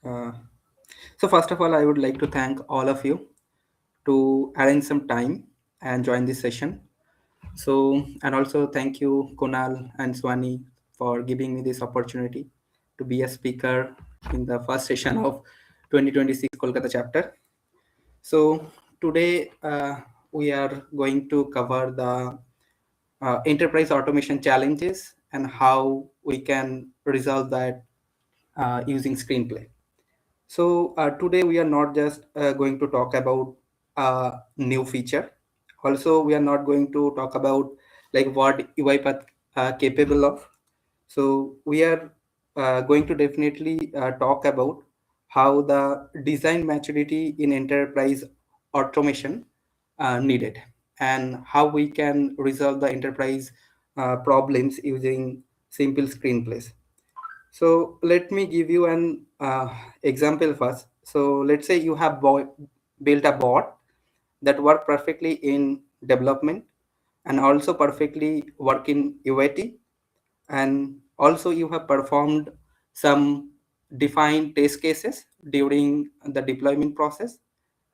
Uh, so first of all, I would like to thank all of you to arrange some time and join this session. So, and also thank you, Kunal and Swani, for giving me this opportunity to be a speaker in the first session of 2026 Kolkata chapter. So, today we are going to cover the enterprise automation challenges and how we can resolve that using Screenplay. So today we are not just going to talk about a new feature. Also, we are not going to talk about like what UiPath capable of. So we are going to definitely talk about how the design maturity in enterprise automation needed and how we can resolve the enterprise problems using simple screenplays. So let me give you an example first. So let's say you have built a bot that work perfectly in development and also perfectly work in UAT, and also you have performed some defined test cases during the deployment process,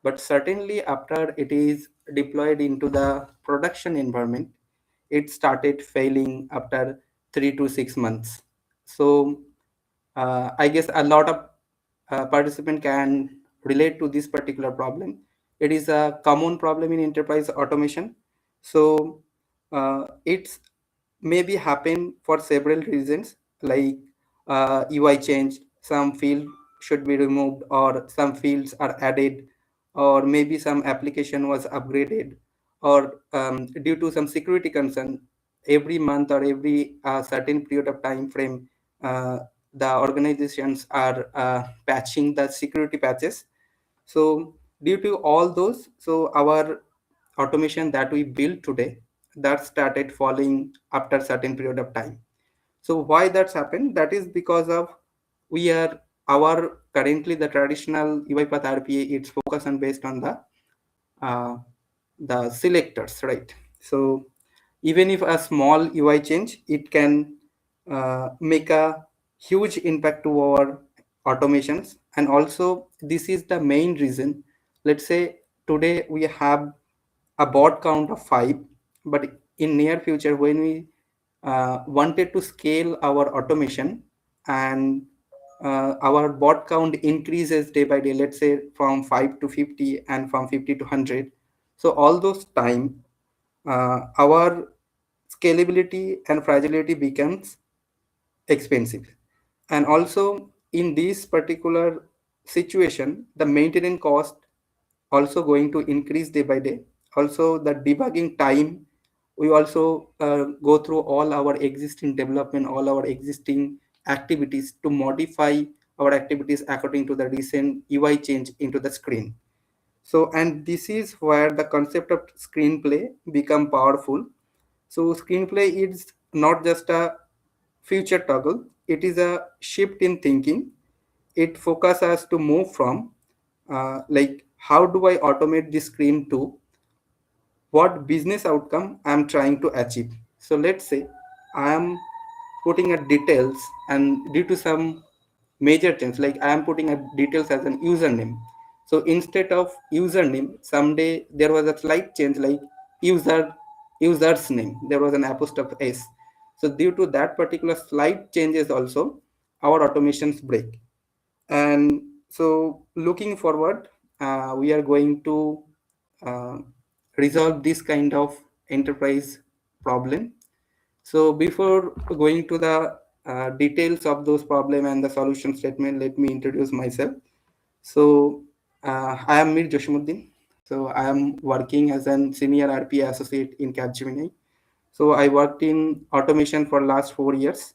but certainly after it is deployed into the production environment, it started failing after 3 to 6 months. So I guess a lot of participant can relate to this particular problem. It is a common problem in enterprise automation. So it's maybe happen for several reasons, like UI change, some field should be removed or some fields are added, or maybe some application was upgraded, or due to some security concern, every month or every certain period of time frame, uh, the organizations are patching the security patches. So due to all those, so our automation that we built today, that started falling after certain period of time. So why that's happened? That is because of we are our currently the traditional UiPath RPA, it's focused on based on uh, the selectors, right? So even if a small UI change, it can make a huge impact to our automations. And also this is the main reason. Let's say today we have a bot count of 5, but in near future when we wanted to scale our automation, and our bot count increases day by day, let's say from 5 to 50 and from 50 to 100. So all those time, our scalability and fragility becomes expensive. And also in this particular situation, the maintenance cost also going to increase day by day. Also the debugging time, we also go through all our existing development, all our existing activities to modify our activities according to the recent UI change into the screen. So, and this is where the concept of screenplay become powerful. So screenplay is not just a future toggle, it is a shift in thinking. It focuses us to move from like how do I automate this screen to what business outcome I'm trying to achieve. So let's say I am putting a details, and due to some major change, like I am putting a details as an username. So instead of username, someday there was a slight change, like user user's name, there was an apostrophe s. So due to that particular slight changes also, our automations break. And so looking forward, we are going to uh, resolve this kind of enterprise problem. So before going to the details of those problem and the solution statement, let me introduce myself. So I am Mir Joshimuddin. So I am working as an senior RPA associate in Capgemini. So I worked in automation for last 4 years,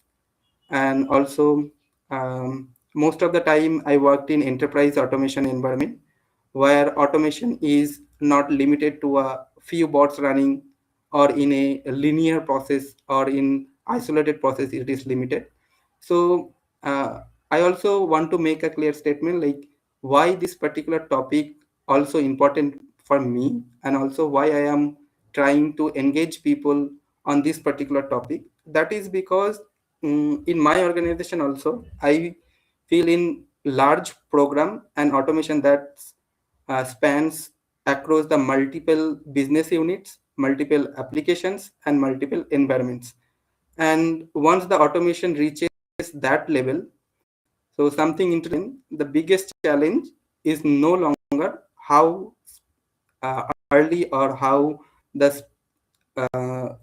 and also most of the time I worked in enterprise automation environment where automation is not limited to a few bots running or in a linear process or in isolated process, it is limited. So uh, I also want to make a clear statement, like why this particular topic also important for me, and also why I am trying to engage people on this particular topic. That is because in my organization also I feel in large program and automation that spans across the multiple business units, multiple applications, and multiple environments. And once the automation reaches that level, so something interesting, the biggest challenge is no longer how early or how the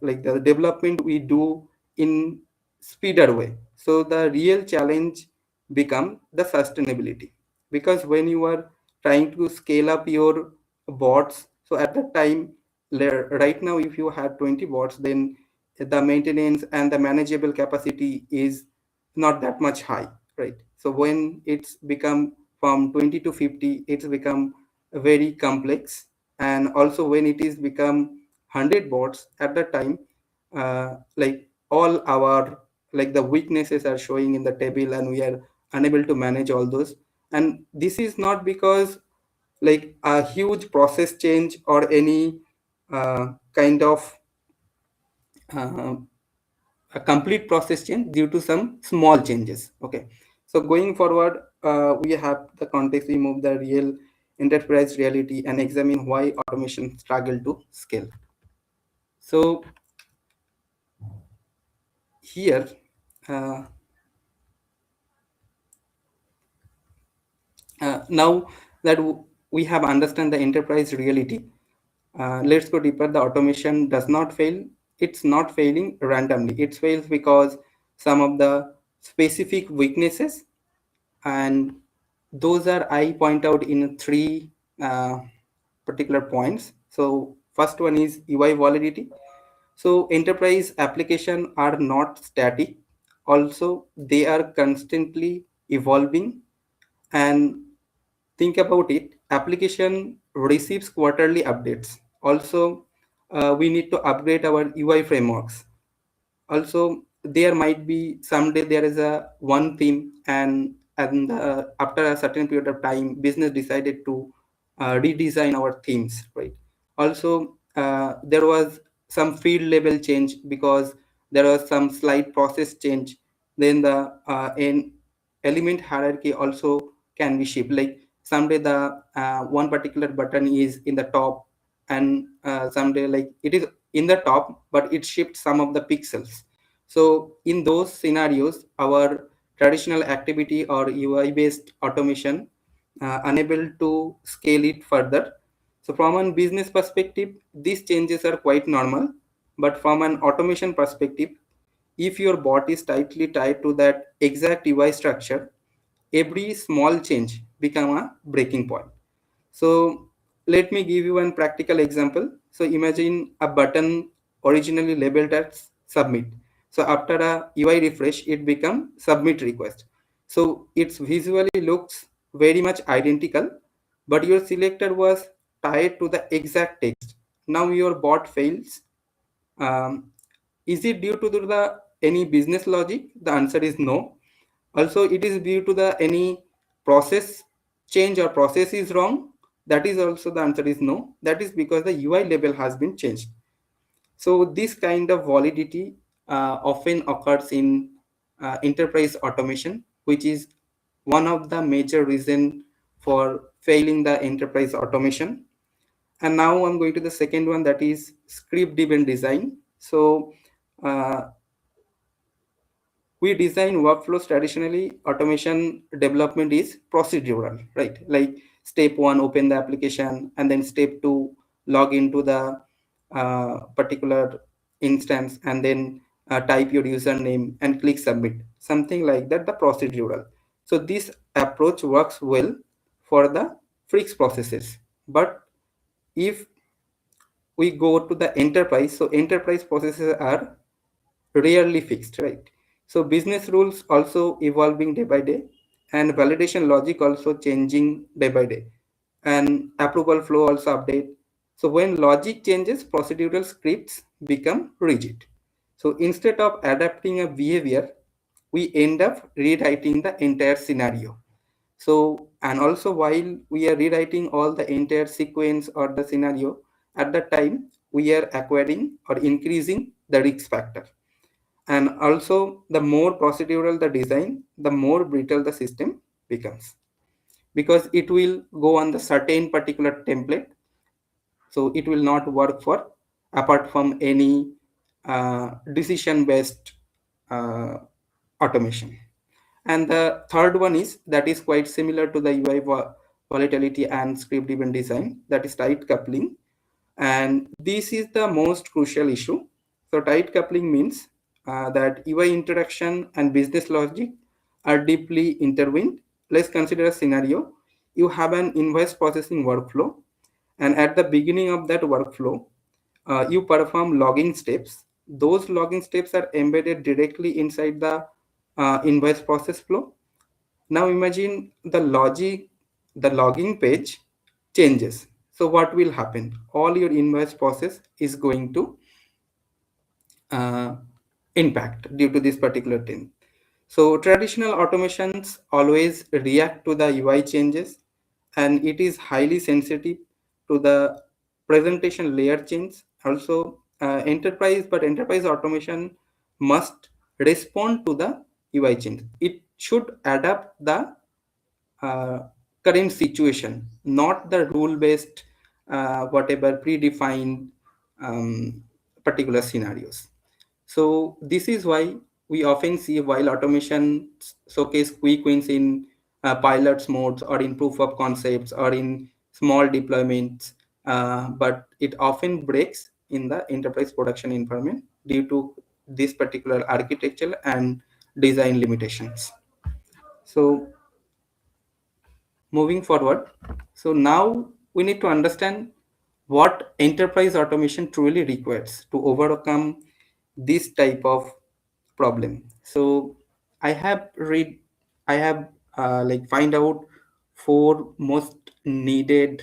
like the development we do in speeder way. So the real challenge become the sustainability, because when you are trying to scale up your bots, so at that time, right now if you have 20 bots, then the maintenance and the manageable capacity is not that much high, right? So when it's become from 20 to 50, it's become very complex. And also when it is become 100 bots at the time, like all our, like the weaknesses are showing in the table and we are unable to manage all those. And this is not because like a huge process change or any kind of uh, a complete process change, due to some small changes. Okay, so going forward, we have the context, we move the real enterprise reality and examine why automation struggle to scale. So here, uh, now that we have understand the enterprise reality, let's go deeper. The automation does not fail. It's not failing randomly. It fails because some of the specific weaknesses, and those are I point out in three uh, particular points. So first one is UI validity. So enterprise application are not static. Also, they are constantly evolving. And think about it, application receives quarterly updates. Also, we need to upgrade our UI frameworks. Also, there might be someday there is a one theme, and after a certain period of time, business decided to redesign our themes, right? Also, there was some field level change because there was some slight process change. Then the in element hierarchy also can be shifted. Like someday the one particular button is in the top, and someday like it is in the top, but it shifts some of the pixels. So in those scenarios, our traditional activity or UI based automation unable to scale it further. So from a business perspective, these changes are quite normal, but from an automation perspective, if your bot is tightly tied to that exact UI structure, every small change become a breaking point. So let me give you one practical example. So imagine a button originally labeled as submit. So after a UI refresh, it become submit request. So it visually looks very much identical, but your selector was tied to the exact text. Now your bot fails. Um, is it due to the any business logic? The answer is no. Also, it is due to the any process change or process is wrong. That is also the answer is no. That is because the UI label has been changed. So this kind of validity often occurs in enterprise automation, which is one of the major reason for failing the enterprise automation. And now I'm going to the second one, that is script driven design. So uh, we design workflows. Traditionally automation development is procedural, right? Like step one, open the application, and then step two, log into the particular instance, and then type your username and click submit, something like that, the procedural. So this approach works well for the fixed processes. But if we go to the enterprise, so enterprise processes are rarely fixed, right? So business rules also evolving day by day, and validation logic also changing day by day, and approval flow also update. So when logic changes, procedural scripts become rigid. So instead of adapting a behavior, we end up rewriting the entire scenario. So, and also while we are rewriting all the entire sequence or the scenario, at the time we are acquiring or increasing the risk factor. And also, the more procedural the design, the more brittle the system becomes, because it will go on the certain particular template. So it will not work for apart from any decision based uh, automation. And the third one is that is quite similar to the volatility and script driven design, that is tight coupling. And this is the most crucial issue. So tight coupling means that UI interaction and business logic are deeply intertwined. Let's consider a scenario. You have an invoice processing workflow, and at the beginning of that workflow, you perform logging steps. Those logging steps are embedded directly inside the invoice process flow. Now imagine the logging page changes. So what will happen? All your invoice process is going to uh, impact due to this particular thing. So traditional automations always react to the UI changes, and it is highly sensitive to the presentation layer change. Also, enterprise automation must respond to the UI change. It should adapt the uh, current situation, not the rule-based, whatever predefined um, particular scenarios. So this is why we often see while automation showcase quick wins in pilots modes or in proof of concepts or in small deployments, but it often breaks in the enterprise production environment due to this particular architectural and design limitations. So moving forward, so now we need to understand what enterprise automation truly requires to overcome this type of problem. So I have read, I have like find out four most needed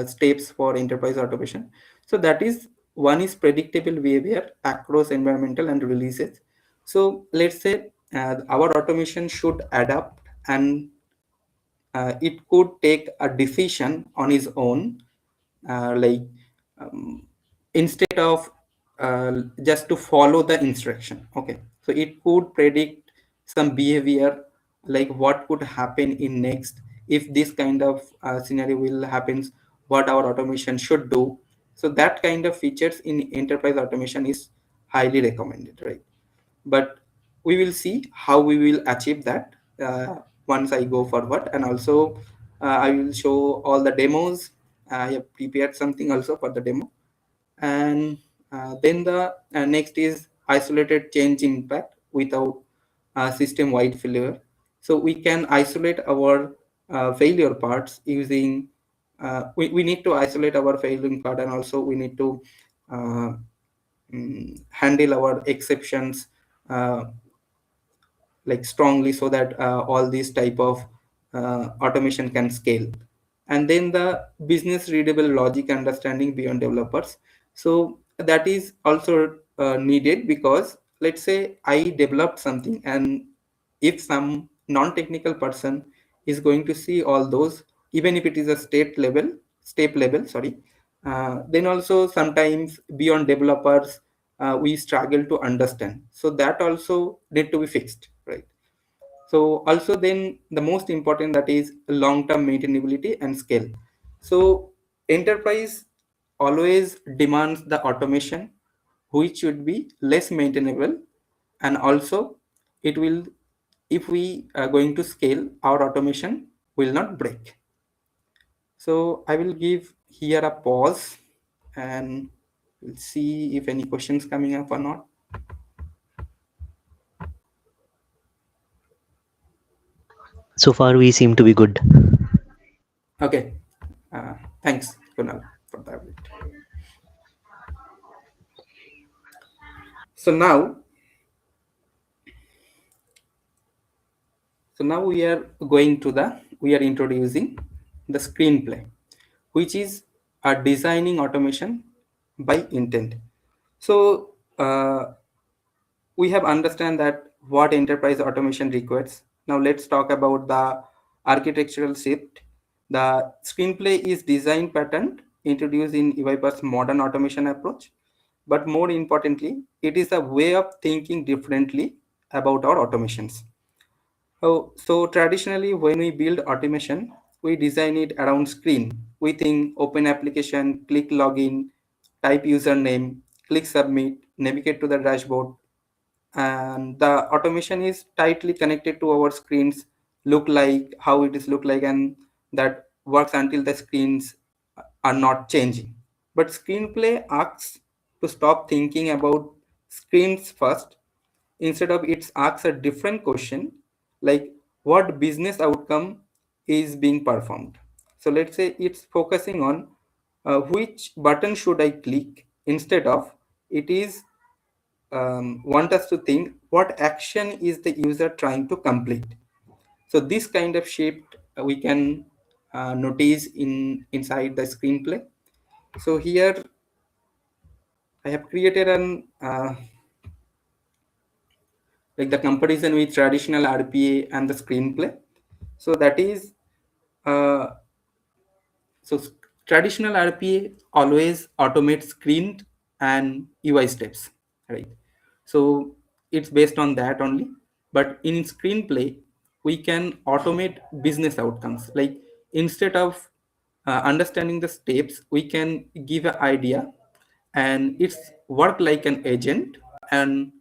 steps for enterprise automation. So that is, one is predictable behavior across environmental and releases. So let's say our automation should adapt, and it could take a decision on its own, like um, instead of just to follow the instruction. Okay, so it could predict some behavior, like what could happen in next if this kind of scenario will happens, what our automation should do. So that kind of features in enterprise automation is highly recommended, right? But we will see how we will achieve that uh, once I go forward. And also I will show all the demos. I have prepared something also for the demo. And then the next is isolated change impact without system wide failure. So we can isolate our failure parts using we need to isolate our failing part, and also we need to uh, handle our exceptions uh, like strongly, so that all these type of automation can scale. And then the business readable logic understanding beyond developers. So that is also needed, because let's say I developed something, and if some non-technical person is going to see all those, even if it is a step level, sorry, then also sometimes beyond developers we struggle to understand. So that also need to be fixed, right? So also then the most important, that is long-term maintainability and scale. So enterprise always demands the automation which should be less maintainable, and also it will, if we are going to scale, our automation will not break. So I will give here a pause, and we'll see if any questions coming up or not. So far, we seem to be good. Okay, uh, thanks Kunal for the update. So now, so now we are introducing the screenplay, which is a designing automation by intent. So we have understand that what enterprise automation requires. Now let's talk about the architectural shift. The screenplay is design pattern introduced in UiPath's modern automation approach, but more importantly, it is a way of thinking differently about our automations. Oh, so traditionally, when we build automation, we design it around screen. We think open application, click login, type username, click submit, navigate to the dashboard, and the automation is tightly connected to our screens, look like how it is look like, and that works until the screens are not changing. But screenplay asks to stop thinking about screens first. Instead of, it asks a different question, like what business outcome is being performed. So let's say it's focusing on which button should I click. Instead of, it is want us to think what action is the user trying to complete. So this kind of shift we can notice inside the screenplay. So here I have created an like the comparison with traditional RPA and the screenplay. So that is uh, so traditional RPA always automates screen and UI steps, right? So it's based on that only. But in screenplay, we can automate business outcomes. Like instead of understanding the steps, we can give an idea, and it's work like an agent, and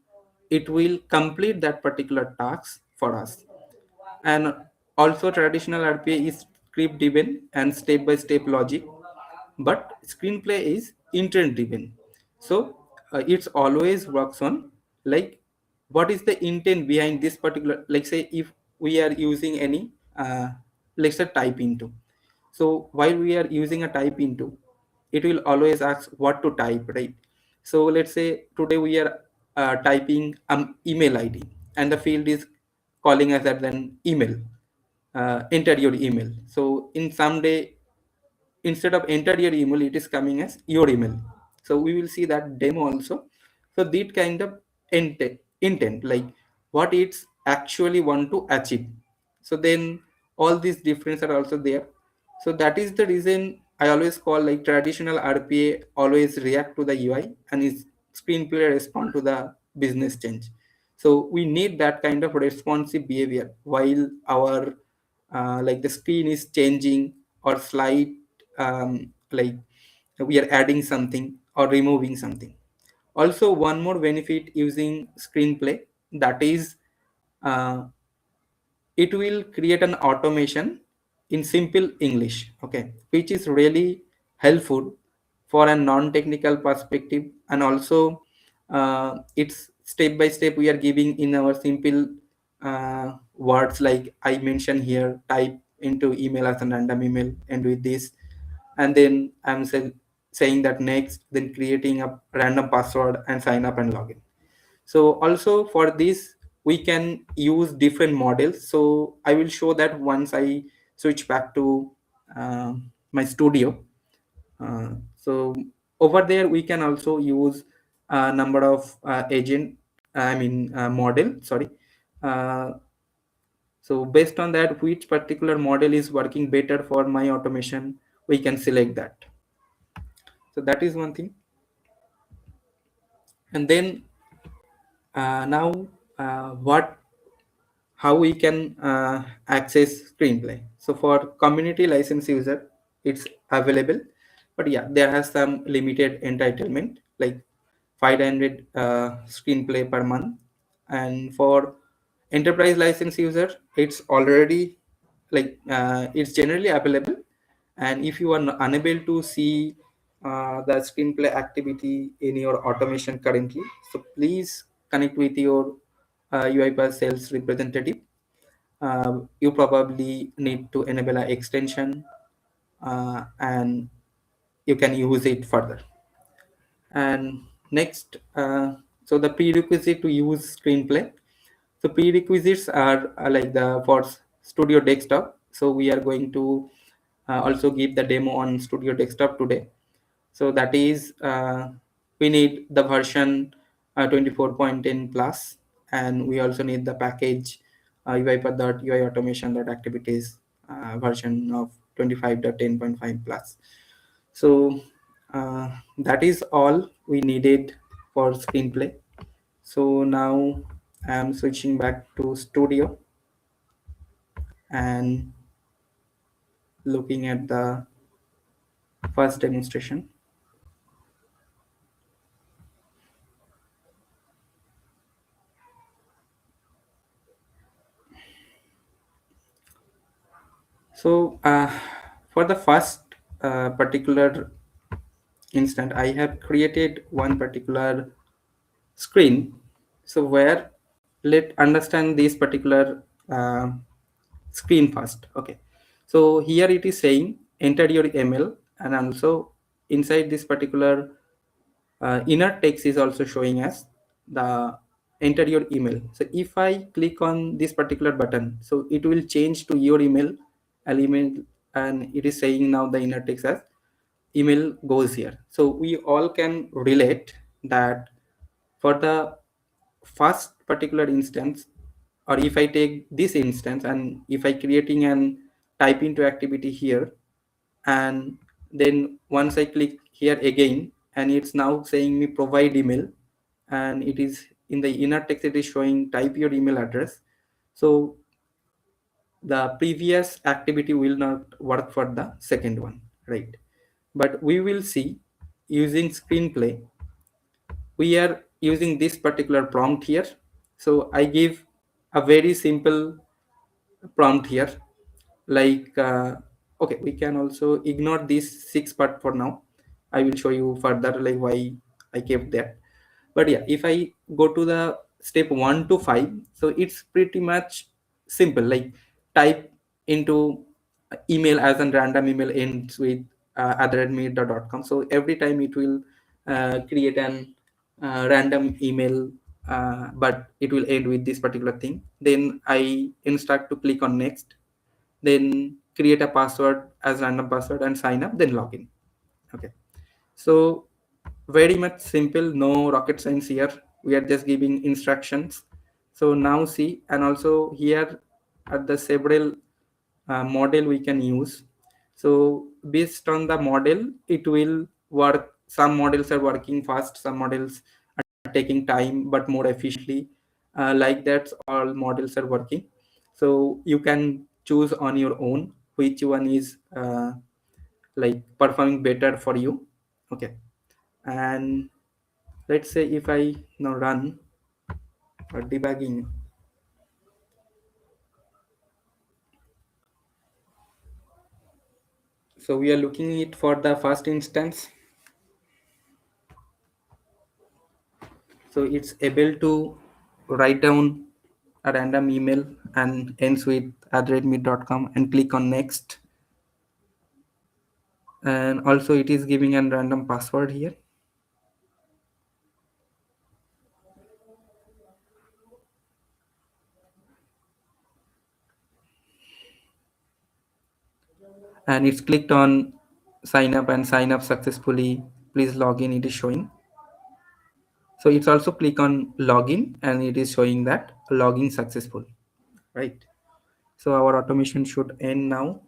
it will complete that particular task for us. And also traditional RPA is script driven and step by step logic, but screenplay is intent driven. So it's always works on, like, what is the intent behind this particular, like say if we are using any let's say type into. So while we are using a type into, it will always ask what to type, right? So let's say today we are typing email ID, and the field is calling us as an email. Enter your email. So in some day, instead of enter your email, it is coming as your email. So we will see that demo also. So that kind of intent, like what it's actually want to achieve. So then all these differences are also there. So that is the reason I always call, like, traditional RPA always react to the UI, and is screenplay respond to the business change. So we need that kind of responsive behavior while our like the screen is changing, or slide, like we are adding something or removing something. Also, one more benefit using screenplay, that is uh, it will create an automation in simple English, okay, which is really helpful for a non-technical perspective. And also it's step by step we are giving in our simple words, like I mentioned here, type into email as a random email and with this, and then saying that next, then creating a random password and sign up and login. So also for this, we can use different models. So I will show that once I switch back to uh, my studio. uh, so over there we can also use a number of agent, model, sorry. uh, so based on that, which particular model is working better for my automation, we can select that. So that is one thing. And then now, what how we can access screenplay. So for community license user, it's available, but yeah, there has some limited entitlement, like 500 screenplay per month. And for enterprise license user, it's already, like it's generally available. And if you are unable to see the screenplay activity in your automation currently, so please connect with your UiPath sales representative. You probably need to enable an extension, and you can use it further. And next, so the prerequisite to use screenplay. So prerequisites are like the for studio desktop. So we are going to also give the demo on studio desktop today. So that is, we need the version 24.10 plus, and we also need the package UiPath.UI automation.activities version of 25.10.5 plus. So uh, that is all we needed for screenplay. So now I am switching back to studio. and looking at the first demonstration. So for the first particular instant, I have created one particular screen. So where let understand this particular uh, screen first. Okay. So here it is saying enter your email, and also inside this particular inner text is also showing us the enter your email. So if I click on this particular button, so it will change to your email element, and it is saying now the inner text as email goes here. So we all can relate that for the first particular instance, or if I take this instance and if I creating an type into activity here, and then once I click here again, and it's now saying me provide email, and it is in the inner text it is showing type your email address. So the previous activity will not work for the second one, right? But we will see using screenplay, we are using this particular prompt here. So I give a very simple prompt here, like okay, we can also ignore this six part for now. I will show you further like why I kept that. But yeah, if I go to the step 1 to 5, so it's pretty much simple, like type into email as a random email ends with @me.com. So every time it will create an random email, but it will end with this particular thing. Then I instruct to click on next, then create a password as random password and sign up, then login. Okay. So very much simple, no rocket science here. We are just giving instructions. So now see, and also here at the several model we can use. So based on the model, it will work. Some models are working fast, some models are taking time but more efficiently. Like that, all models are working. So you can choose on your own which one is like performing better for you. Okay. And let's say if I now run debugging, so we are looking it for the first instance. So it's able to write down a random email and ends with @me.com and click on next. And also it is giving a random password here. And it's clicked on sign up and sign up successfully. Please log in, it is showing. So it's also click on login and it is showing that login successful, right? So our automation should end now.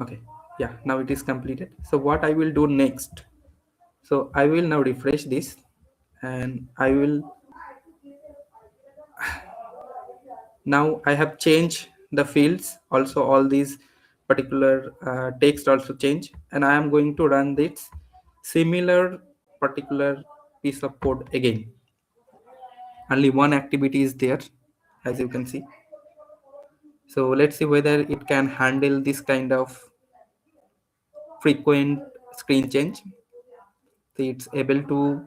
Okay, yeah, now it is completed. So what I will do next, so I will now refresh this, and I will now I have changed the fields also, all these particular text also change, and I am going to run this similar particular piece of code again. Only one activity is there, as you can see. So let's see whether it can handle this kind of frequent screen change. So it's able to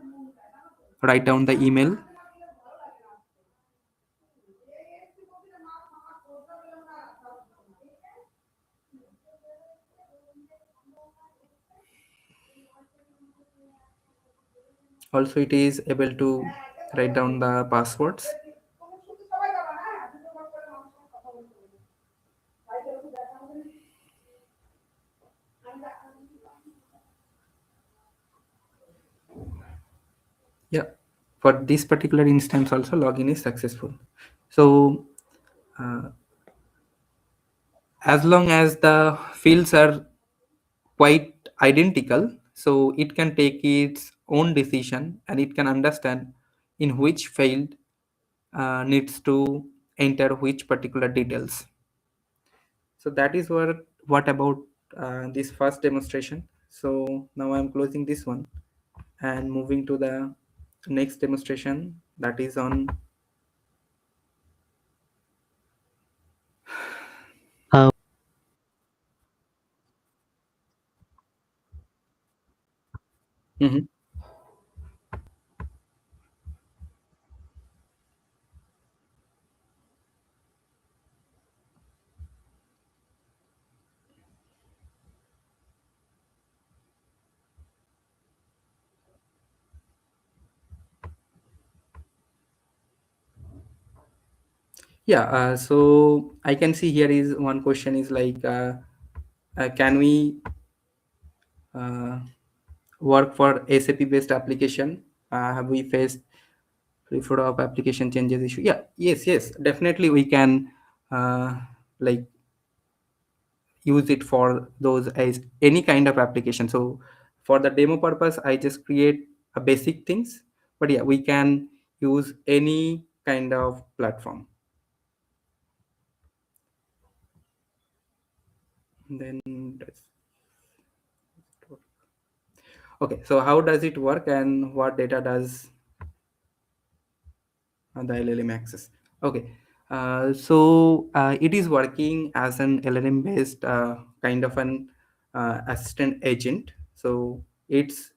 write down the email. Also it is able to write down the passwords. Yeah, for this particular instance also login is successful. So uh, as long as the fields are quite identical, so it can take its own decision and it can understand in which field needs to enter which particular details. So that is what about this first demonstration. So now I'm closing this one and moving to the next demonstration, that is on. Uh, Mhm. Yeah, so I can see here is one question is like, can we uh, work for SAP based application? Have we faced refer of application changes issue? Yeah, yes, definitely we can uh, like use it for those as any kind of application. So for the demo purpose, I just create a basic things, but yeah, we can use any kind of platform. Then that's okay. So how does it work and what data does the LLM access? Okay. It is working as an LLM based kind of an assistant agent. So it's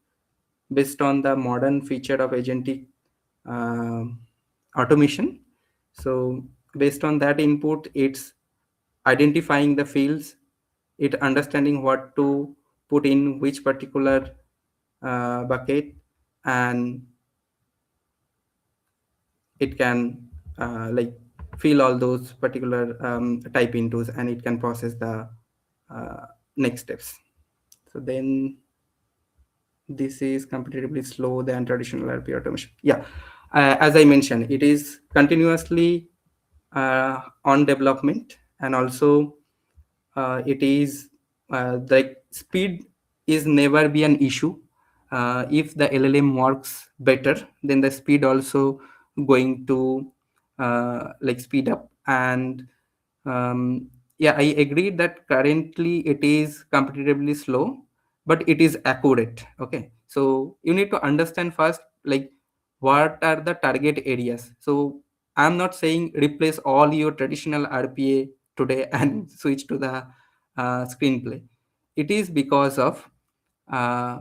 based on the modern feature of agentic um automation. So based on that input, it's identifying the fields, it understanding what to put in which particular bucket, and it can like fill all those particular type intos, and it can process the uh, next steps. So then this is comparatively slow than traditional RP automation. Yeah, as I mentioned, it is continuously on development, and also it is like speed is never be an issue. If the LLM works better, then the speed also going to like speed up. And yeah, I agree that currently it is competitively slow, but it is accurate. Okay, so you need to understand first, like what are the target areas. So I'm not saying replace all your traditional RPA today and switch to the screenplay. It is because of uh,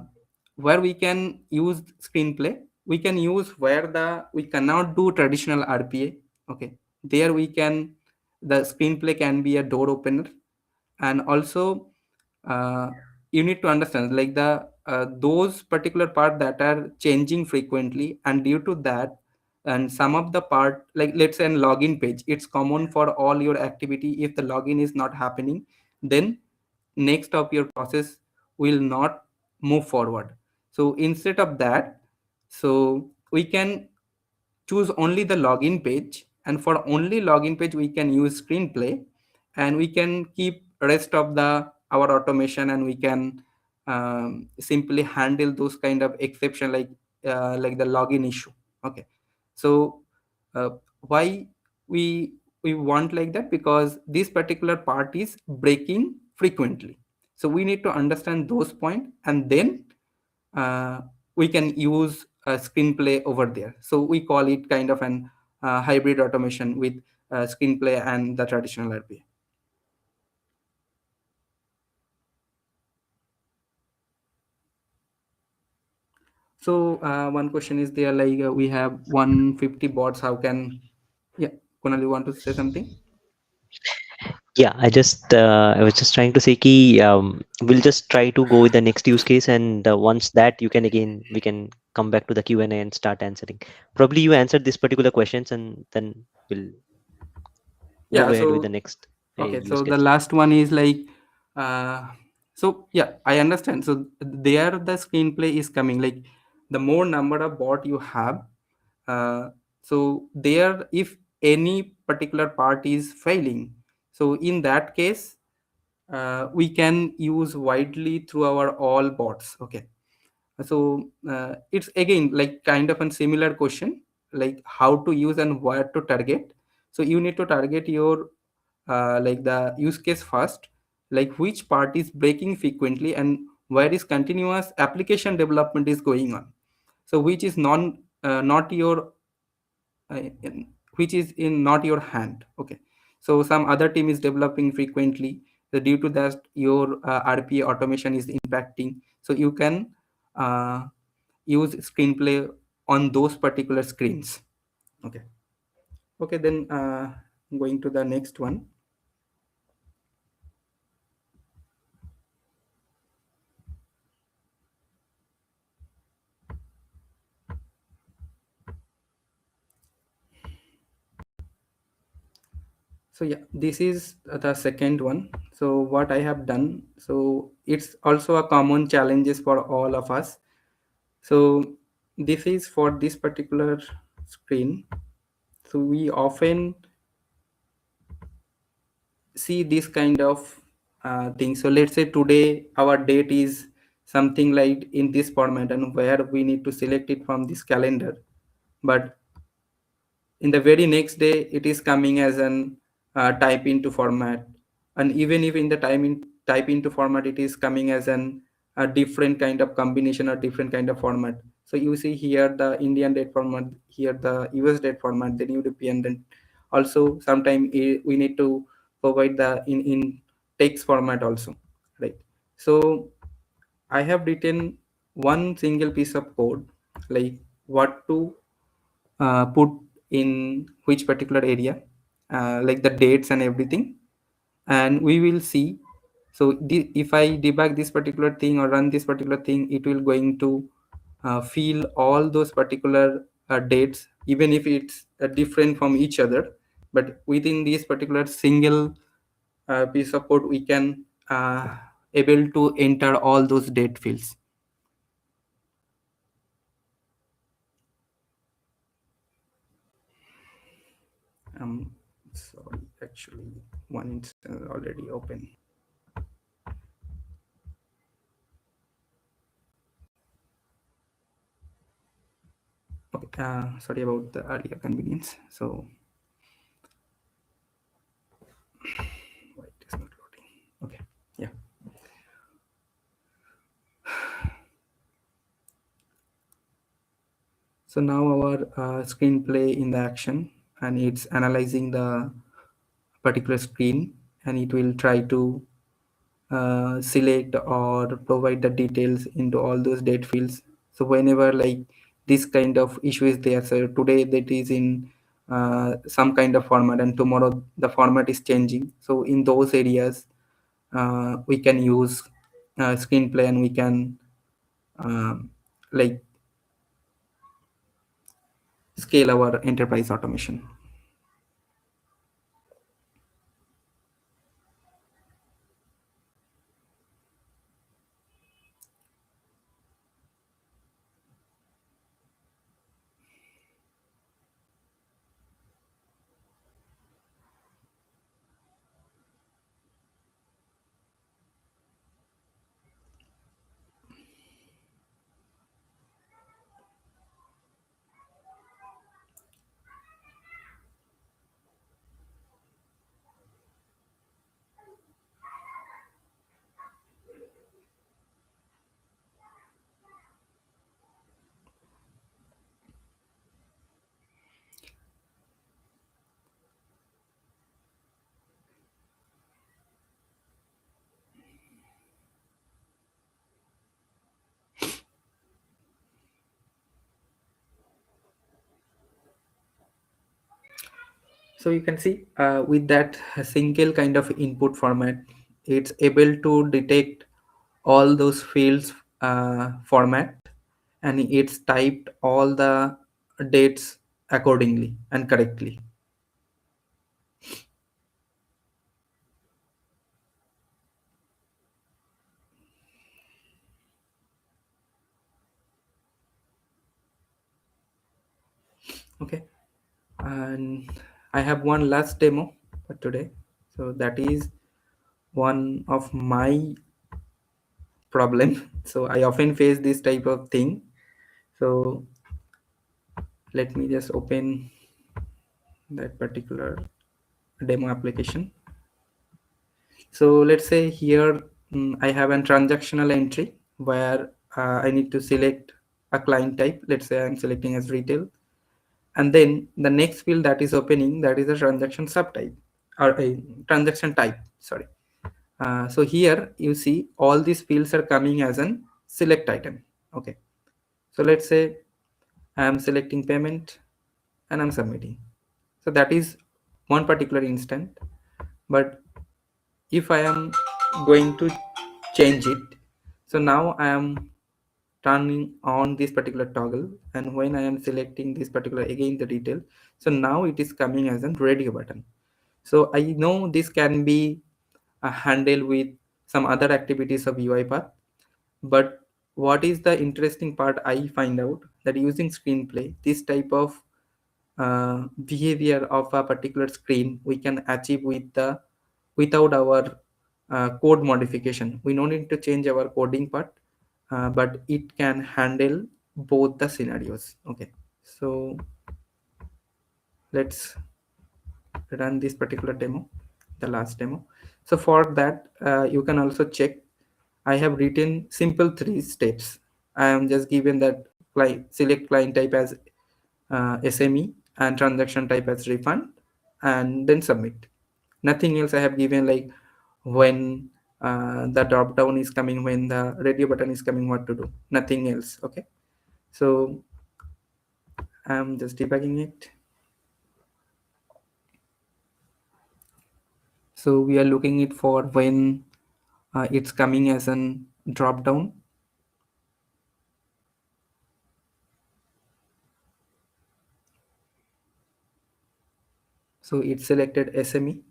where we can use screenplay, we can use where the we cannot do traditional RPA. Okay, there we can, the screenplay can be a door opener. And also uh, you need to understand like the those particular part that are changing frequently, and due to that, and some of the part, like let's say a login page, it's common for all your activity. If the login is not happening, then next of your process will not move forward. So instead of that, so we can choose only the login page, and for only login page we can use screenplay, and we can keep rest of the our automation, and we can simply handle those kind of exception, like the login issue. Okay, so uh, why we we want like that? Because this particular part is breaking frequently, so we need to understand those points, and then uh, we can use a screenplay over there. So we call it kind of an hybrid automation with screenplay and the traditional RPA. So one question is there, like we have 150 bots, how can, yeah, Kunal, you want to say something? yeah, I was just trying to say ki we'll just try to go with the next use case, and once that you can again we can come back to the Q&A and start answering. Probably you answered this particular questions, and then we'll move Yeah, ahead with so the next okay, use so the case. last one is like, uh, so yeah, I understand. So there the screenplay is coming, like the more number of bot you have, so there if any particular part is failing, so in that case we can use widely through our all bots. Okay, so it's again like kind of a similar question, like how to use and where to target. So you need to target your like the use case first, like which part is breaking frequently and where is continuous application development is going on. So which is not your which is in not your hand. Okay, so some other team is developing frequently, so due to that your RPA automation is impacting, so you can uh, use screenplay on those particular screens. Okay, okay, then going to the next one. So yeah, this is the second one. So what I have done, so it's also a common challenges for all of us. So this is for this particular screen. So we often see this kind of thing. So let's say today our date is something like in this format, and where we need to select it from this calendar. But in the very next day it is coming as an type into format, and even if in the type into format it is coming as an a different kind of combination or different kind of format. So you see here the Indian date format, here the US date format, then European, then also sometime we need to provide the in text format also, right? So I have written one single piece of code, like what to put in which particular area, like the dates and everything, and we will see. So if I debug this particular thing or run this particular thing, it will going to fill all those particular dates, even if it's different from each other. But within this particular single piece of code, we can able to enter all those date fields. um Sorry, actually one instance already open. Okay, sorry about the earlier convenience. So why it is not loading? Okay, yeah. So now our screenplay in the action, and it's analyzing the particular screen, and it will try to select or provide the details into all those date fields. So whenever like this kind of issue is there, so today that is in some kind of format, and tomorrow the format is changing. So in those areas, we can use screenplay, and we can like scale our enterprise automation. So you can see with that single kind of input format, it's able to detect all those fields format, and it's typed all the dates accordingly and correctly. Okay, and I have one last demo for today. So that is one of my problem. So I often face this type of thing. So let me just open that particular demo application. So let's say here I have a transactional entry where I need to select a client type. Let's say I'm selecting as retail, and then the next field that is opening, that is a transaction subtype or a transaction type. Sorry. So here you see all these fields are coming as an select item. Okay. So let's say I am selecting payment and I'm submitting. So that is one particular instant. But if I am going to change it, so now I am turning on this particular toggle, and when I am selecting this particular again the detail, so now it is coming as a radio button. So I know this can be handled with some other activities of UiPath, but what is the interesting part I find out that using screenplay, this type of behavior of a particular screen we can achieve with the without our code modification. We don't need to change our coding part, but it can handle both the scenarios. Okay, so let's run this particular demo, the last demo. So for that, you can also check. I have written simple 3 steps. I am just given that select client type as SME and transaction type as refund, and then submit. Nothing else I have given, like when the drop down is coming, when the radio button is coming, what to do. Nothing else. Okay. So I'm just debugging it. So we are looking it for when it's coming as an drop down. So it selected SME,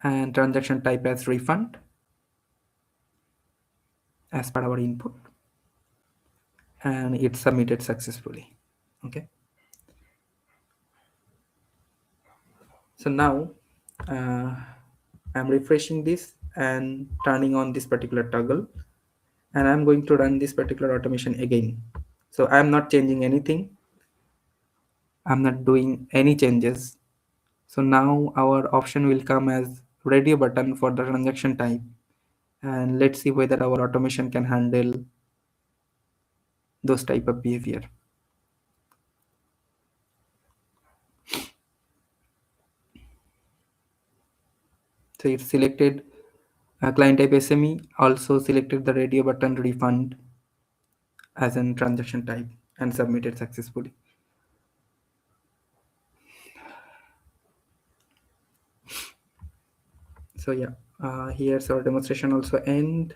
and transaction type as refund as per our input, and it submitted successfully. Okay. So now uh, I'm refreshing this and turning on this particular toggle, and I'm going to run this particular automation again. So I'm not changing anything. I'm not doing any changes. So now our option will come as radio button for the transaction type, and let's see whether our automation can handle those type of behavior. So it selected client type SME, also selected the radio button refund as an transaction type and submitted successfully. So yeah, here's our demonstration also end.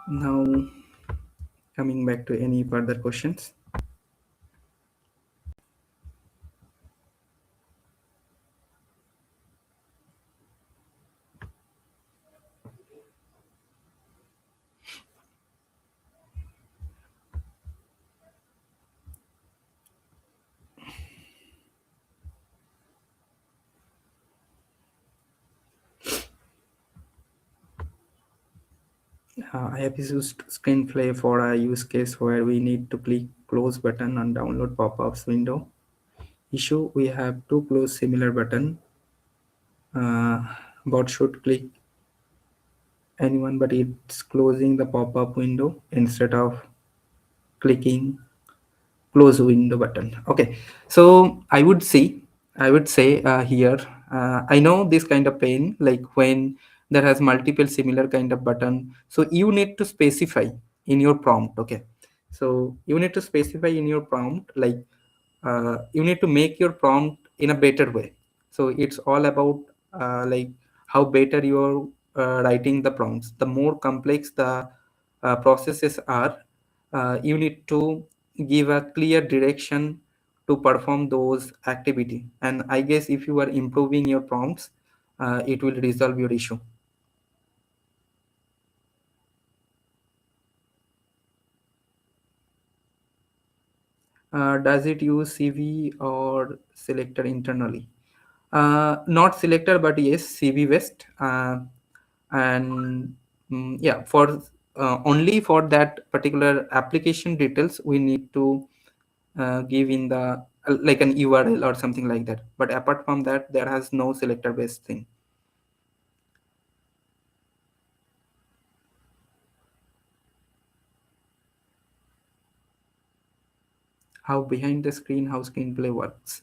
Now coming back to any further questions. I have used Screenplay for a use case where we need to click close button on download pop-ups window. Issue, we have to close similar button. Bot should click anyone, but it's closing the pop-up window instead of clicking close window button. Okay, so I would say here, I know this kind of pain, like when there has multiple similar kind of button. So you need to specify in your prompt. Okay, so you need to specify in your prompt, like you need to make your prompt in a better way. So it's all about like how better you're writing the prompts. The more complex the processes are, you need to give a clear direction to perform those activity. And I guess if you are improving your prompts, it will resolve your issue. Does it use CV or selector internally? Not selector, but yes, CV West. And yeah, for only for that particular application details, we need to give in the like an URL or something like that. But apart from that, there has no selector based thing. How behind the screen, how screenplay works.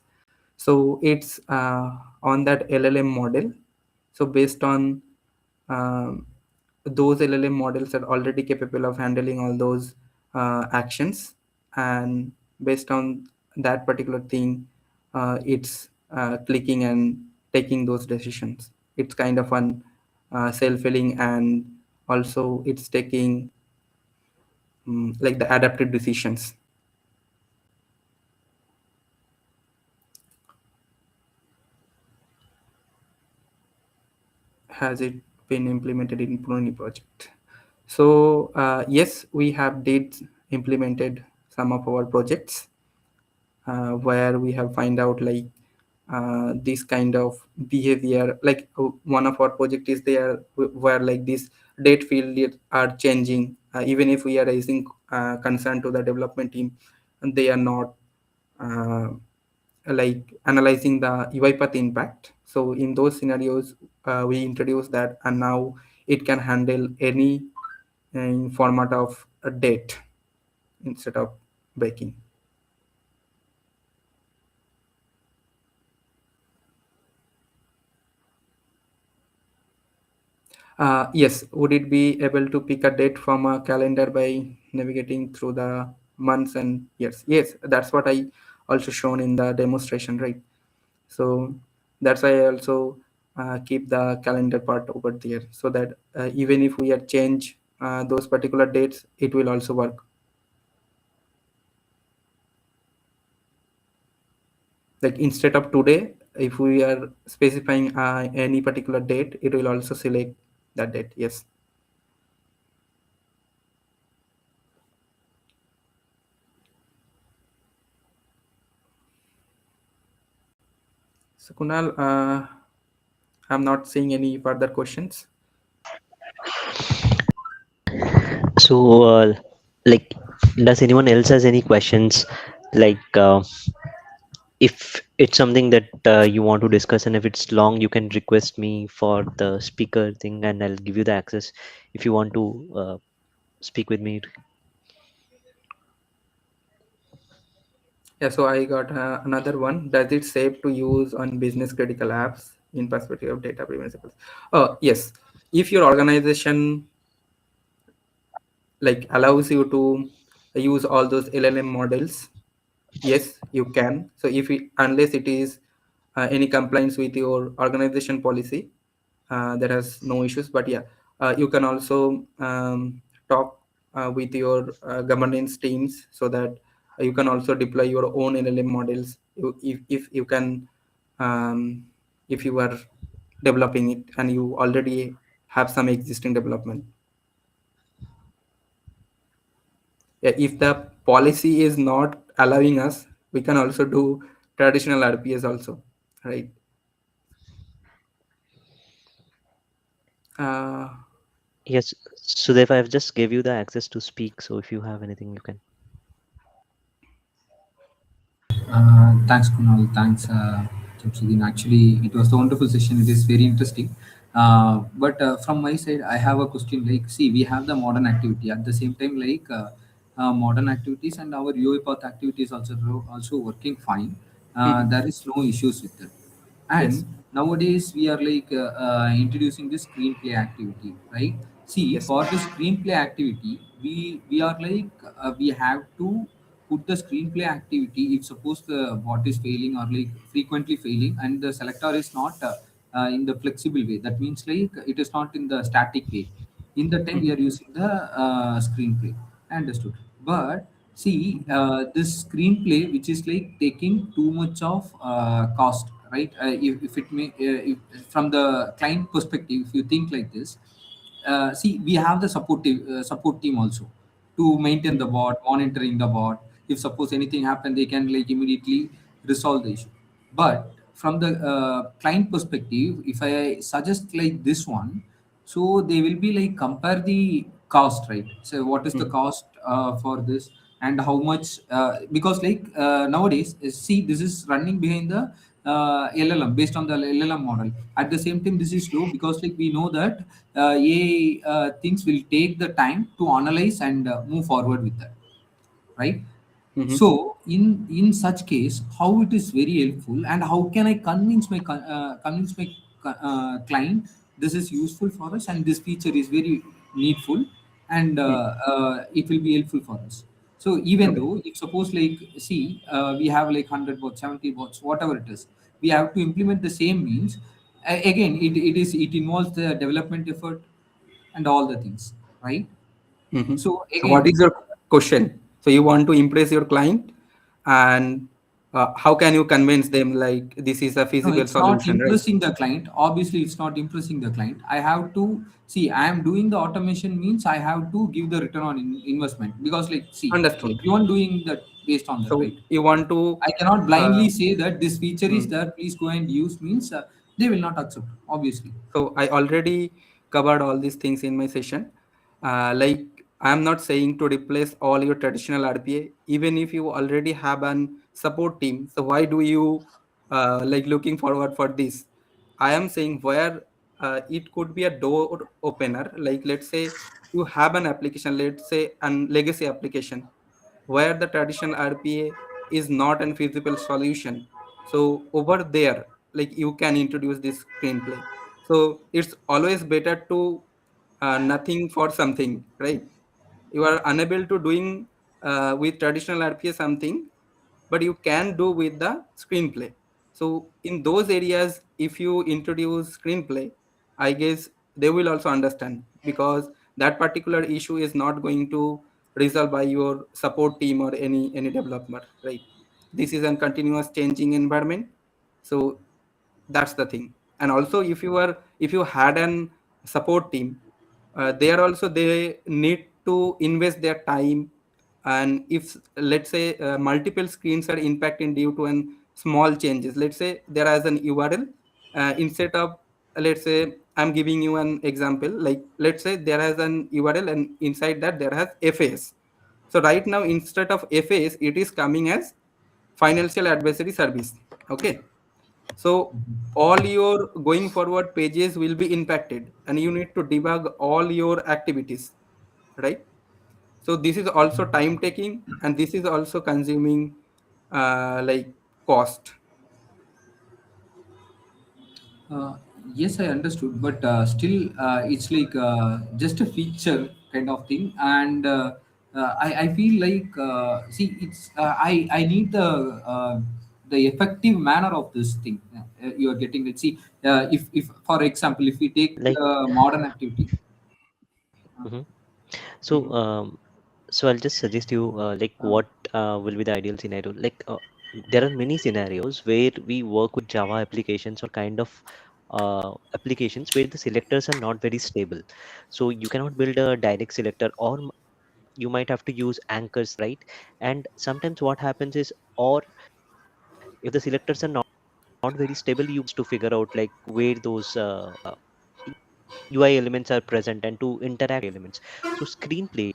So it's on that LLM model. So based on um, those LLM models are already capable of handling all those actions, and based on that particular thing, it's clicking and taking those decisions. It's kind of an self-filling, and also it's taking like the adaptive decisions. Has it been implemented in Pune project? So yes, we have did implemented some of our projects where we have find out like this kind of behavior. Like one of our project is there where like this date field are changing. Even if we are raising concern to the development team, and they are not uh, like analyzing the UiPath impact. So in those scenarios, we introduce that, and now it can handle any format of a date instead of breaking. Yes, would it be able to pick a date from a calendar by navigating through the months and years? Yes, that's what I also shown in the demonstration, right? So that's why I also keep the calendar part over there, so that even if we are change those particular dates, it will also work. Like instead of today, if we are specifying any particular date, it will also select that date. Yes. So Kunal, I'm not seeing any further questions. So, like, does anyone else has any questions? Like, if it's something that you want to discuss, and if it's long, you can request me for the speaker thing, and I'll give you the access. If you want to speak with me. Yeah, so I got another one. Does it safe to use on business critical apps in perspective of data principles? Oh, yes. If your organization like allows you to use all those LLM models, yes, you can. So if it, unless it is any compliance with your organization policy, that has no issues. But yeah, you can also talk with your governance teams, so that you can also deploy your own LLM models. If you can, um, if you are developing it and you already have some existing development. Yeah, if the policy is not allowing us, we can also do traditional RPS also, right? uh, Yes, Sudev, I've just gave you the access to speak. So if you have anything, you can. Thanks, Kunal. Thanks, Jamsudin. Actually, it was a wonderful session. It is very interesting. But from my side, I have a question. Like, see, we have the modern activity at the same time, like modern activities and our UiPath activities also working fine. There is no issues with it. yes, And nowadays we are like introducing this screenplay activity, right? See, yes. for the screenplay activity, we are like we have to put the screenplay activity if suppose the bot is failing or like frequently failing and the selector is not in the flexible way. That means like it is not in the static way. In the time we are using the screenplay. I understood. But see, this screenplay which is like taking too much of cost, right? If it may if, from the client perspective, if you think like this, see, we have the support team also to maintain the bot, monitoring the bot. if suppose anything happened, they can like immediately resolve the issue. But from the client perspective, if I suggest like this one, so they will be like compare the cost, right? So what is the Mm-hmm. cost for this, and how much, because like nowadays, see, this is running behind the LLM, based on the LLM model. At the same time, this is slow because like we know that AI things will take the time to analyze and move forward with that, right? Mm-hmm. So in such case, how it is very helpful, and how can I convince my client this is useful for us, and this feature is very needful, and it will be helpful for us. So even Okay. though if suppose like, see, we have like 100 bots, 70 bots, whatever it is, we have to implement the same means. Again, it involves the development effort and all the things, right? Mm-hmm. So So, what again, is your question? So, you want to impress your client, and how can you convince them like this is a no, feasible it's not solution, right? impressing the client. Obviously, it's not impressing the client. I have to see. I am doing the automation means I have to give the return on investment, because, like, see, Understood. everyone doing that based on that, So, right? you want to I cannot uh, blindly say that this feature is hmm. there. Please go and use means they will not accept. Obviously. So I already covered all these things in my session. Like I'm not saying to replace all your traditional RPA, even if you already have an support team. So why do you like looking forward for this? I am saying where it could be a door opener. Like let's say you have an application, let's say an legacy application, where the traditional RPA is not an feasible solution. So over there, like you can introduce this screenplay. So it's always better to nothing for something, right? You are unable to doing with traditional RPA something, but you can do with the screenplay. So in those areas, if you introduce screenplay, I guess they will also understand, because that particular issue is not going to resolve by your support team or any developer, right? This is a continuous changing environment. So that's the thing. And also if you had an support team, there also they need to invest their time. And if let's say multiple screens are impacting due to an small changes, let's say there is an URL, instead of, let's say I'm giving you an example, like let's say there is an URL and inside that there has FAS. So right now instead of FAS it is coming as financial advisory service. Okay. So all your going forward pages will be impacted, and you need to debug all your activities, right? So this is also time taking, and this is also consuming like cost. Uh, yes, I understood, but still, it's like just a feature kind of thing, and I feel like, see, it's I need the effective manner of this thing. You are getting it. See, if for example, if we take Like, modern activity. uh, mhm. So Mhm. so I'll just suggest you like uh, what will be the ideal scenario. Like there are many scenarios where we work with Java applications or kind of applications where the selectors are not very stable. So you cannot build a direct selector, or you might have to use anchors, right? And sometimes what happens is, or if the selectors are not very stable, you to figure out like where those UI elements are present and to interact elements. So screenplay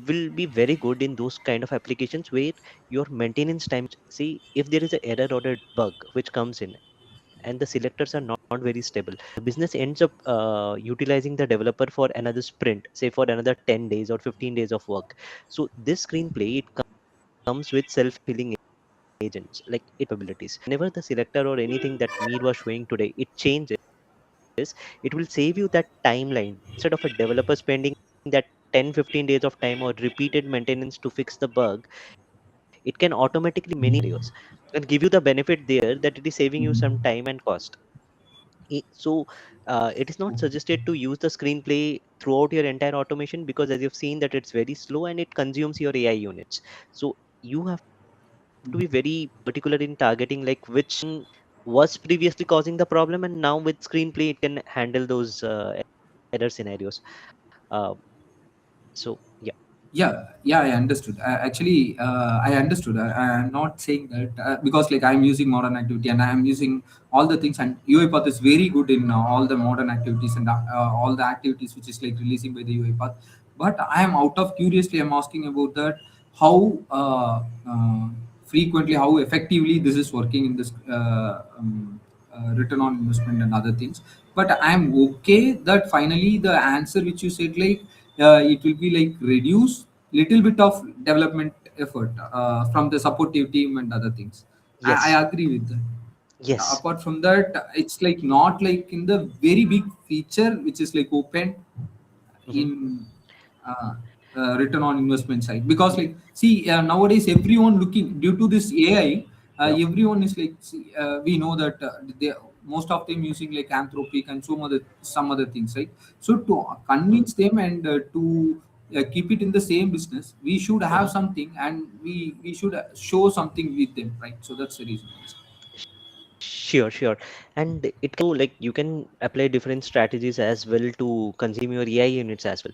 will be very good in those kind of applications where your maintenance time, see, if there is an error or a bug which comes in and the selectors are not very stable, the business ends up utilizing the developer for another sprint, say for another 10 days or 15 days of work. So this screenplay, it comes with self-healing agents, like it capabilities. Whenever the selector or anything that Mir was showing today, it changes, it will save you that timeline. Instead of a developer spending that 10-15 days of time or repeated maintenance to fix the bug, it can automatically many scenarios and give you the benefit there that it is saving you some time and cost. So it is not suggested to use the screenplay throughout your entire automation, because as you've seen that it's very slow and it consumes your AI units. So you have to be very particular in targeting like which was previously causing the problem, and now with screenplay it can handle those error scenarios. uh, so yeah. Yeah, I understood. Actually, I understood. I'm not saying that because like I'm using modern activity and I'm using all the things, and UiPath is very good in all the modern activities and all the activities which is like releasing by the UiPath. But I am out of curiosity. I'm asking about that how frequently, how effectively this is working in this return on investment and other things. But I'm okay that finally the answer which you said, like it will be like reduce little bit of development effort from the supportive team and other things. I Yes. agree with that. Yes. Apart from that, it's like not like in the very big feature which is like open Hmm. in uh, return on investment side, because like see nowadays everyone looking due to this AI, Yeah. everyone is like see, we know that they most of them using like anthropic and some other things, right? So to convince them and to keep it in the same business, we should have Hmm. something, and we should show something with them, right? So that's the reason. Sure, sure. And it can also, like, you can apply different strategies as well to consume your AI units as well.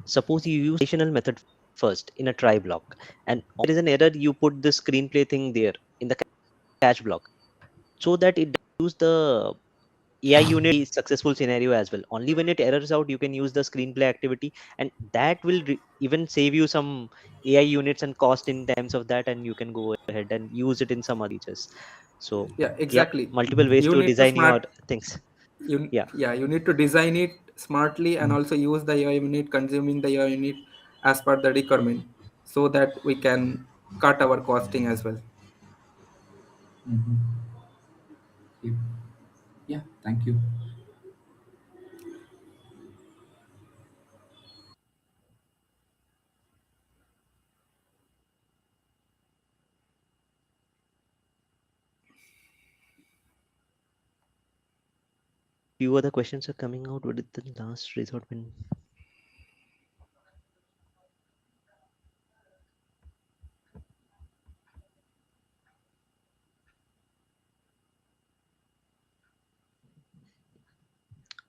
Suppose you use additional method first in a try block, and there is an error, you put the screenplay thing there in the catch block, so that it use the AI unit successful scenario as well. Only when it errors out, you can use the screenplay activity, and that will even save you some AI units and cost in terms of that, and you can go ahead and use it in some other features. So, Yeah, yep, exactly. multiple ways You to need to design your smart. things. You Yeah, yeah, you need to design it smartly and Mm. also use the AI unit, consuming the AI unit as per the requirement, so that we can cut our costing as well. Mhm. Yep. Yeah, thank you. few other questions are coming out, but at the last resort when.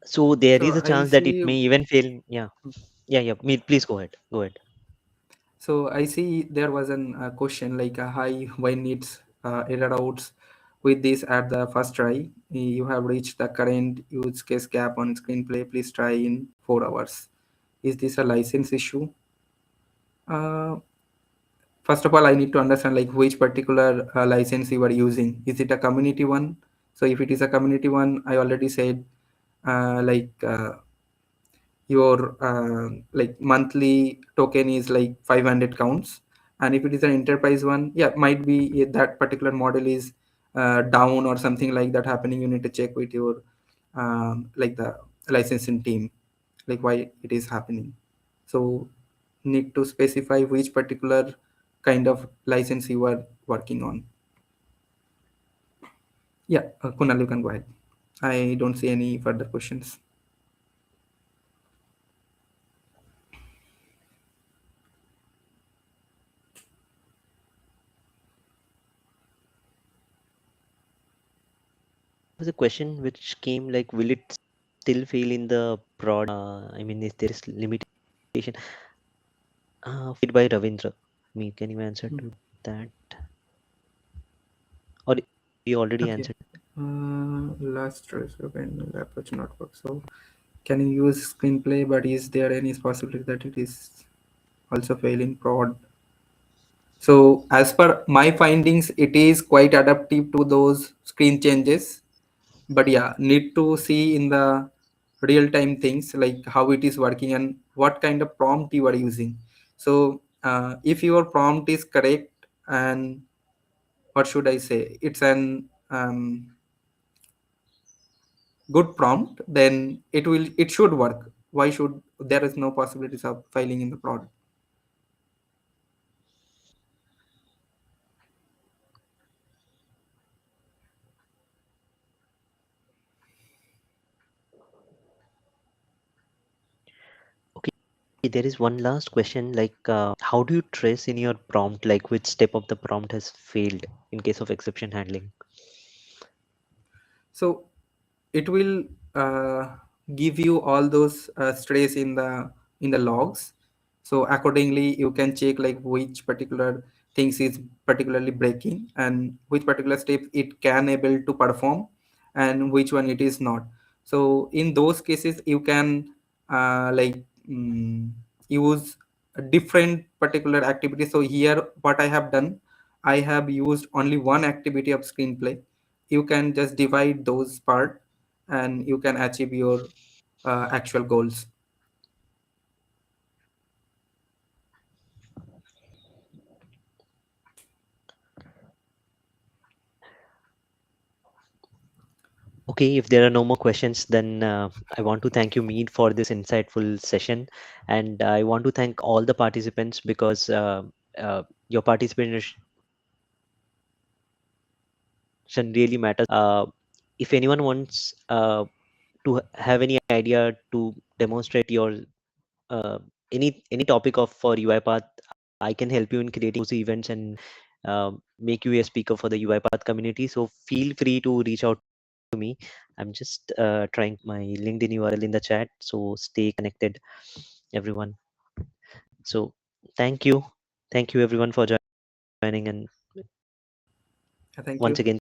So there So is a I chance that it see. may even fail. Yeah, yeah, yeah. Me, please go ahead. Go ahead. So I see there was an question like, "Hi, why needs error outs with this at the first try? You have reached the current use case gap on screenplay. Please try in 4 hours. Is this a license issue?" Uh, First of all, I need to understand like which particular license you are using. Is it a community one? So if it is a community one, I already said like your like monthly token is like 500 counts. And if it is an enterprise one, yeah, might be that particular model is down or something like that happening. You need to check with your like the licensing team, like why it is happening. So need to specify which particular kind of license you are working on. Yeah, Kunal, you can go ahead. I don't see any further questions. Was a question which came like, will it still fail in the prod? I mean, is there is limitation? By Ravindra. Me, can you answer Hmm. to that? Or you already Okay. answered? Last choice when the approach not work. So can you use screenplay, but is there any possibility that it is also fail in prod? So as per my findings, it is quite adaptive to those screen changes. But yeah, need to see in the real time things like how it is working and what kind of prompt you are using. So if your prompt is correct, and what should I say, it's an good prompt, then it should work. Why should there is no possibilities of failing in the prod? Okay, there is one last question. Like, how do you trace in your prompt, like which step of the prompt has failed in case of exception handling? So it will give you all those strays in the logs. So accordingly you can check like which particular things is particularly breaking and which particular step it can able to perform and which one it is not. So in those cases you can like mm, use a different particular activity. So here what I have done, I have used only one activity of screenplay. You can just divide those part and you can achieve your actual goals. Okay, if there are no more questions, then I want to thank you, Mead, for this insightful session. And I want to thank all the participants because your participation really matters. If anyone wants to have any idea to demonstrate your any topic of for UiPath, I can help you in creating those events and make you a speaker for the UiPath community. So feel free to reach out to me. I'm just trying my LinkedIn URL in the chat. So stay connected, everyone. So thank you everyone for joining, and Thank once you. again